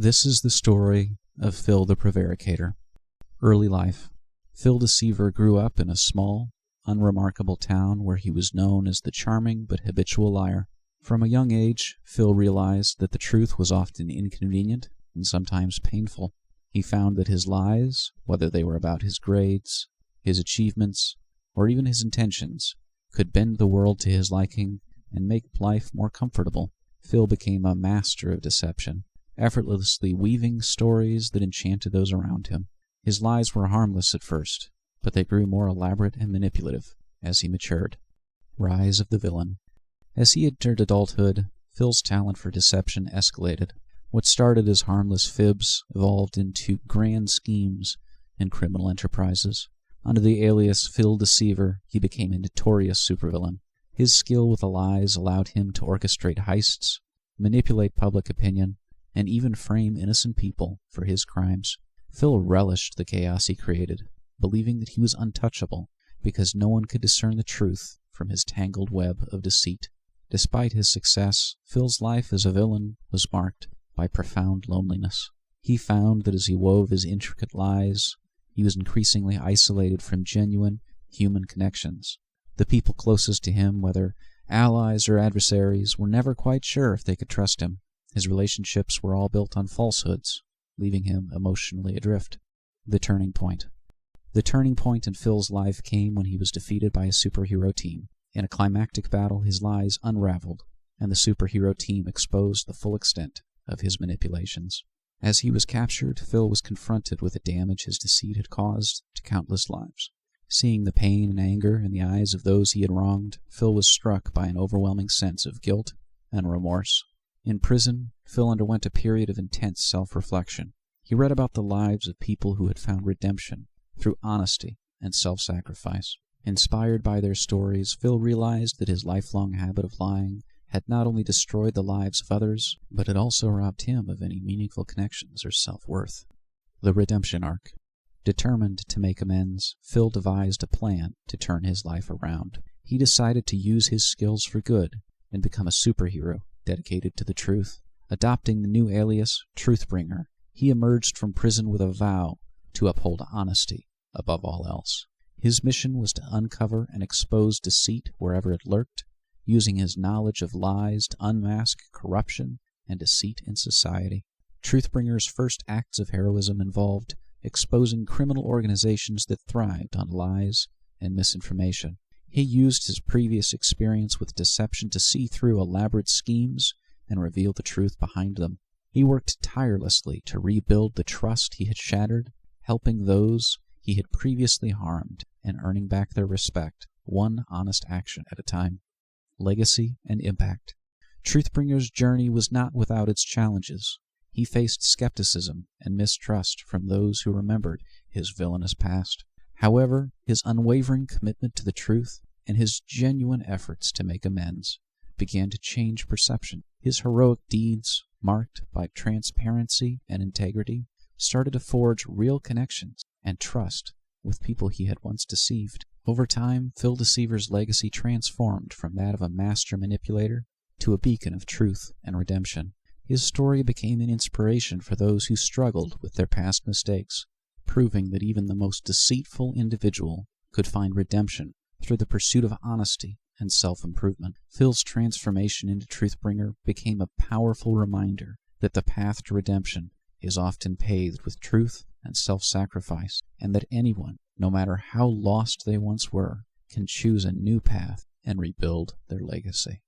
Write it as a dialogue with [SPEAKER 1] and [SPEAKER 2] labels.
[SPEAKER 1] This is the story of Phil the Prevaricator. Early life. Phil Deceiver grew up in a small, unremarkable town where he was known as the charming but habitual liar. From a young age, Phil realized that the truth was often inconvenient and sometimes painful. He found that his lies, whether they were about his grades, his achievements, or even his intentions, could bend the world to his liking and make life more comfortable. Phil became a master of deception, effortlessly weaving stories that enchanted those around him. His lies were harmless at first, but they grew more elaborate and manipulative as he matured. Rise of the Villain. As he entered adulthood, Phil's talent for deception escalated. What started as harmless fibs evolved into grand schemes and criminal enterprises. Under the alias Phil Deceiver, he became a notorious supervillain. His skill with the lies allowed him to orchestrate heists, manipulate public opinion, and even frame innocent people for his crimes. Phil relished the chaos he created, believing that he was untouchable because no one could discern the truth from his tangled web of deceit. Despite his success, Phil's life as a villain was marked by profound loneliness. He found that as he wove his intricate lies, he was increasingly isolated from genuine human connections. The people closest to him, whether allies or adversaries, were never quite sure if they could trust him. His relationships were all built on falsehoods, leaving him emotionally adrift. The turning point. The turning point in Phil's life came when he was defeated by a superhero team. In a climactic battle, his lies unraveled, and the superhero team exposed the full extent of his manipulations. As he was captured, Phil was confronted with the damage his deceit had caused to countless lives. Seeing the pain and anger in the eyes of those he had wronged, Phil was struck by an overwhelming sense of guilt and remorse. In prison, Phil underwent a period of intense self-reflection. He read about the lives of people who had found redemption through honesty and self-sacrifice. Inspired by their stories, Phil realized that his lifelong habit of lying had not only destroyed the lives of others, but had also robbed him of any meaningful connections or self-worth. The redemption arc. Determined to make amends, Phil devised a plan to turn his life around. He decided to use his skills for good and become a superhero dedicated to the truth. Adopting the new alias, Truthbringer, he emerged from prison with a vow to uphold honesty above all else. His mission was to uncover and expose deceit wherever it lurked, using his knowledge of lies to unmask corruption and deceit in society. Truthbringer's first acts of heroism involved exposing criminal organizations that thrived on lies and misinformation. He used his previous experience with deception to see through elaborate schemes and reveal the truth behind them. He worked tirelessly to rebuild the trust he had shattered, helping those he had previously harmed and earning back their respect, one honest action at a time. Legacy and impact. Truthbringer's journey was not without its challenges. He faced skepticism and mistrust from those who remembered his villainous past. However, his unwavering commitment to the truth and his genuine efforts to make amends began to change perception. His heroic deeds, marked by transparency and integrity, started to forge real connections and trust with people he had once deceived. Over time, Phil Deceiver's legacy transformed from that of a master manipulator to a beacon of truth and redemption. His story became an inspiration for those who struggled with their past mistakes, proving that even the most deceitful individual could find redemption through the pursuit of honesty and self-improvement. Phil's transformation into Truthbringer became a powerful reminder that the path to redemption is often paved with truth and self-sacrifice, and that anyone, no matter how lost they once were, can choose a new path and rebuild their legacy.